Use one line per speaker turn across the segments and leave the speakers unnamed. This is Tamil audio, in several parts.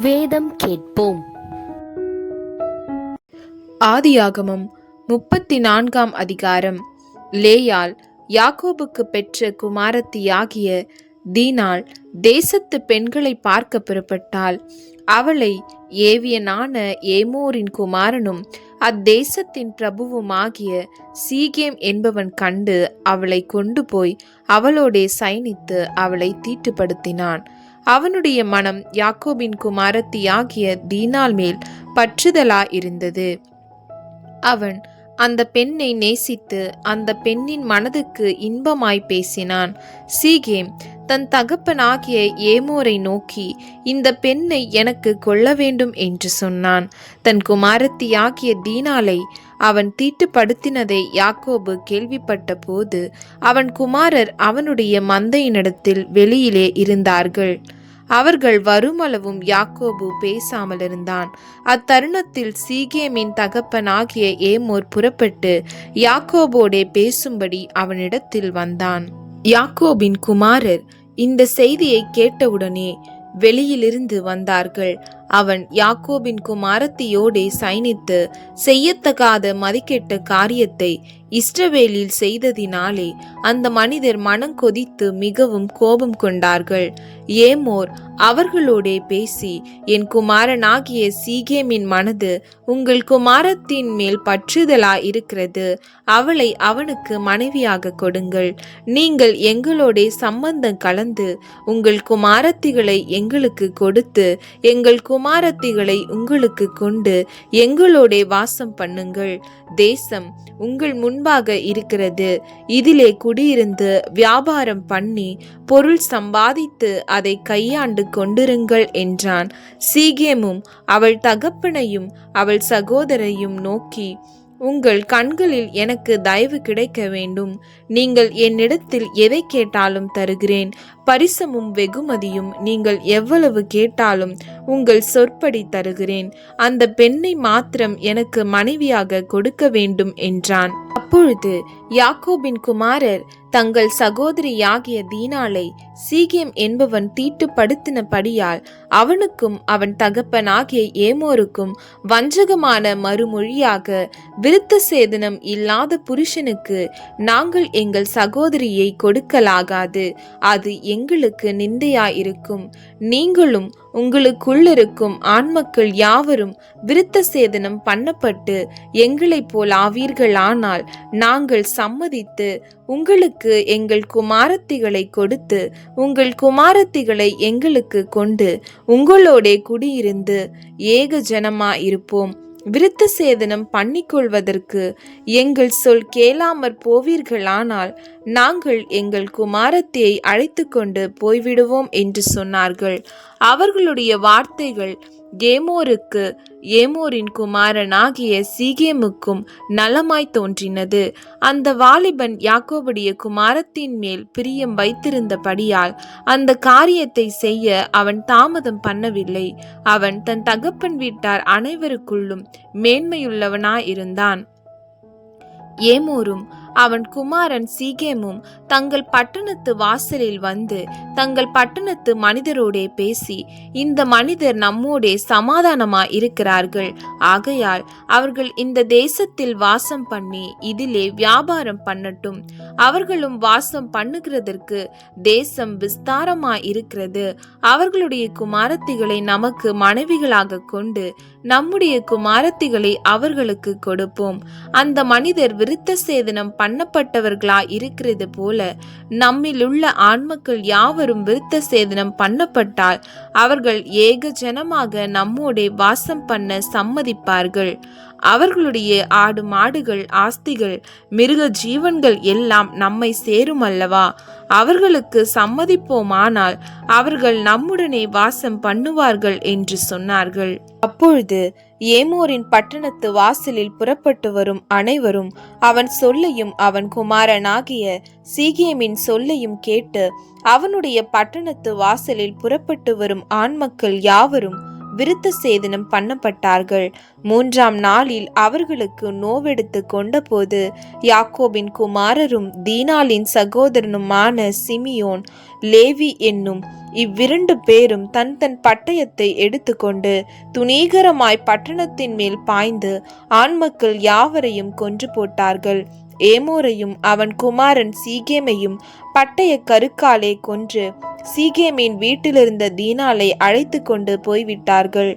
வேதம் கேட்போம்.
ஆதியாகமம் 34ஆம் அதிகாரம். லேயாள் யாக்கோபுக்கு பெற்ற குமாரத்தியாகிய தீனாள் தேசத்து பெண்களை பார்க்க புறப்பட்டாள். அவளை ஏவியனான ஏமோரின் குமாரனும் அத்தேசத்தின் பிரபுவுமாகிய சீகேம் என்பவன் கண்டு அவளை கொண்டு போய் அவளோடே சயனித்து அவளை தீட்டுப்படுத்தினான். அவனுடைய மனம் யாக்கோபின் குமாரத்தியாகிய தீனாள் மேல் பற்றுதலா இருந்தது. அவன் அந்த பெண்ணை நேசித்து அந்த பெண்ணின் மனதுக்கு இன்பமாய் பேசினான். சீகேம் தன் தகப்பனாகிய ஏமோரை நோக்கி, இந்த பெண்ணை எனக்கு கொள்ள வேண்டும் என்று சொன்னான். தன் குமாரத்தியாகிய தீனாளை அவன் தீட்டுப்படுத்தினதை யாக்கோபு கேள்விப்பட்ட போது அவன் குமாரர் அவனுடைய மந்தையினிடத்தில் வெளியிலே இருந்தார்கள். அவர்கள் வருமளவும் யாக்கோபு பேசாமல் இருந்தான். அத்தருணத்தில் சீகேமின் தகப்பனாகிய ஏமோர் புறப்பட்டு யாக்கோபோடே பேசும்படி அவனிடத்தில் வந்தான். யாக்கோபின் குமாரர் இந்த செய்தியை கேட்டவுடனே வெளியிலிருந்து வந்தார்கள். அவன் யாக்கோபின் குமாரத்தியோடே சயனித்து செய்யத்தகாத மதிக்கெட்ட காரியத்தை இஸ்ரவேலில் செய்ததினாலே அந்த மனிதர் மனம் கொதித்து மிகவும் கோபம் கொண்டார்கள். ஏமோர் அவர்களோடே பேசி, என் குமாரனாகிய சீகேமின் மனது உங்கள் குமாரத்தின் மேல் பற்றுதலா இருக்கிறது. அவளை அவனுக்கு மனைவியாக கொடுங்கள். நீங்கள் எங்களோடே சம்பந்தம் கலந்து உங்கள் குமாரத்திகளை எங்களுக்கு கொடுத்து எங்கள் குமாரத்திகளை உங்களுக்கு கொண்டு எங்களோடே வாசம் பண்ணுங்கள். தேசம் உங்கள் முன்பாக இருக்கிறது. இதிலே குடியிருந்து வியாபாரம் பண்ணி பொருள் சம்பாதித்து அதை கையாண்டு கொண்டிருங்கள் என்றான். சீகேமும் அவள் தகப்பனையும் அவள் சகோதரையும் நோக்கி, உங்கள் கண்களில் எனக்கு தயவு கிடைக்க வேண்டும். நீங்கள் என்னிடத்தில் எதை கேட்டாலும் தருகிறேன். பரிசமும் வெகுமதியும் நீங்கள் எவ்வளவு கேட்டாலும் உங்கள் சொற்படி தருகிறேன். அந்த பெண்ணை மாத்திரம் எனக்கு மனைவியாக கொடுக்க வேண்டும் என்றான். அப்பொழுது யாக்கோபின் குமாரர் தங்கள் சகோதரியாகிய தீனாளை சீகேம் என்பவன் தீட்டுப்படுத்தினபடியால் அவனுக்கும் அவன் தகப்பனாகிய ஏமோருக்கும் வஞ்சகமான மறுமொழியாக, விருத்த சேதனம் இல்லாத புருஷனுக்கு நாங்கள் எங்கள் சகோதரியை கொடுக்கலாகாது. அது எங்களுக்கு நிந்தையாயிருக்கும். நீங்களும் உங்களுக்குள்ளிருக்கும் ஆண்மக்கள் யாவரும் விருத்த சேதனம் பண்ணப்பட்டு எங்களைப் போல் ஆவீர்களானால் நாங்கள் சம்மதித்து உங்களுக்கு எங்கள் குமாரத்திகளை கொடுத்து உங்கள் குமாரத்திகளை எங்களுக்கு கொண்டு உங்களோடே குடியிருந்து ஏக ஜனமா இருப்போம். விருத்த சேதனம் பண்ணிக்கொள்வதற்கு எங்கள் சொல் கேளாமற் போவீர்களானால் நாங்கள் எங்கள் குமாரத்தியை அழைத்து கொண்டு போய்விடுவோம் என்று சொன்னார்கள். அவர்களுடைய வார்த்தைகள் ஏமோருக்கு ஏமோரின் குமாரனாகிய சீகேமுக்கும் நலமாய் தோன்றினது. அந்த வாலிபன் யாக்கோபுடைய குமாரத்தின் மேல் பிரியம் வைத்திருந்தபடியால் அந்த காரியத்தை செய்ய அவன் தாமதம் பண்ணவில்லை. அவன் தன் தகப்பன் வீட்டார் அனைவருக்குள்ளும் மேன்மையுள்ளவனாயிருந்தான். ஏமோரும் அவன் குமாரன் சீகேமும் தங்கள் பட்டணத்து வாசலில் வந்து தங்கள் பட்டணத்து மனிதரோடே பேசி, இந்த மனிதர் நம்மோடே சமாதானமா இருக்கிறார்கள். ஆகையால் அவர்கள் இந்த தேசத்தில் வாசம் பண்ணி இதிலே வியாபாரம் பண்ணட்டும். அவர்களும் வாசம் பண்ணுகிறதற்கு தேசம் விஸ்தாரமா இருக்கிறது. அவர்களுடைய குமாரத்திகளை நமக்கு மனைவிகளாக கொண்டு நம்முடைய குமாரத்திகளை அவர்களுக்கு கொடுப்போம். அந்த மனிதர் விருத்த சேதனம் பண்ணப்பட்டவர்களா இருக்கிறது போல நம்மிலுள்ள ஆண்மக்கள் யாவரும் விருத்த சேதனம் பண்ணப்பட்டால் அவர்கள் ஏக ஜனமாக நம்மோடே வாசம் பண்ண சம்மதிப்பார்கள். அவர்களுடைய ஆடு மாடுகள் ஆஸ்திகள் மிருக ஜீவன்கள் எல்லாம் நம்மை சேரும் அல்லவா? அவர்களுக்கு சம்மதிப்போமானால் அவர்கள் நம்முடனே வாசம் பண்ணுவார்கள் என்று சொன்னார்கள். அப்பொழுது ஏமோரின் பட்டணத்து வாசலில் புறப்பட்டு வரும் அனைவரும் அவன் சொல்லையும் அவன் குமாரனாகிய சீகேமின் சொல்லையும் கேட்டு அவனுடைய பட்டணத்து வாசலில் புறப்பட்டு வரும் ஆண்மக்கள் யாவரும் விருத்த சேதனம் பண்ணப்பட்டார்கள். 3ஆம் நாளில் அவர்களுக்கு நோவெடுத்து கொண்டபோது யாக்கோபின் குமாரரும் தீனாளின் சகோதரனுமான சிமியோன் லேவி என்னும் இவ்விரண்டு பேரும் தன் தன் பட்டயத்தை எடுத்துக்கொண்டு துணீகரமாய் பட்டணத்தின் மேல் பாய்ந்து ஆண்மக்கள் யாவரையும் கொன்று போட்டார்கள். ஏமோரையும் அவன் குமாரன் சீகேமையும் பட்டய கருக்காலே கொன்று சீகேமின் வீட்டிலிருந்த தீனாலை அழைத்து கொண்டு போய்விட்டார்கள்.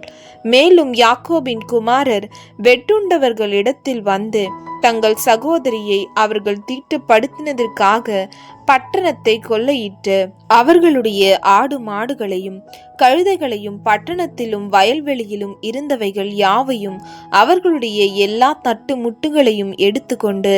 மேலும் யாக்கோபின் குமாரர் வெட்டுண்டவர்களிடத்தில் வந்து தங்கள் சகோதரியை அவர்கள் தீட்டுப்படுத்தினதற்காக பட்டணத்தை கொள்ளையிட்டு அவர்களுடைய ஆடு மாடுகளையும் கழுதைகளையும் பட்டணத்திலும் வயல்வெளியிலும் இருந்தவைகள் யாவையும் அவர்களுடைய எல்லா தட்டு முட்டுகளையும் எடுத்துக்கொண்டு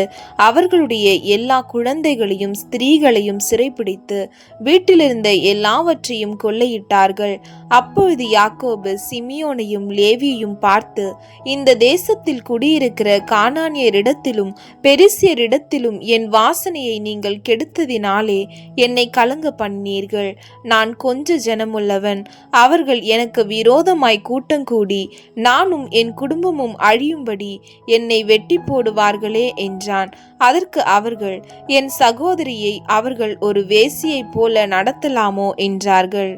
அவர்களுடைய எல்லா குழந்தைகளையும் ஸ்திரீகளையும் சிறைப்பிடித்து வீட்டிலிருந்த எல்லாவற்றையும் கொள்ளையிட்டார்கள். அப்பொழுது யாக்கோபு சிமியோனையும் லேவியையும் பார்த்து, இந்த தேசத்தில் குடியிருக்கிற கானானியரிடத்திலும் பெரிசியரிடத்திலும் என் வாசனையை நீங்கள் கெடுத்ததினாலே என்னை கலங்க பண்ணீர்கள். நான் கொஞ்ச ஜனமுள்ளவன், அவர்கள் எனக்கு விரோதமாய் கூட்டங்கூடி நானும் என் குடும்பமும் அழியும்படி என்னை வெட்டி போடுவார்களே என்றான். அதற்கு அவர்கள், என் சகோதரியை அவர்கள் ஒரு வேசியைப் போல நடத்தலாமோ என்றார்கள்.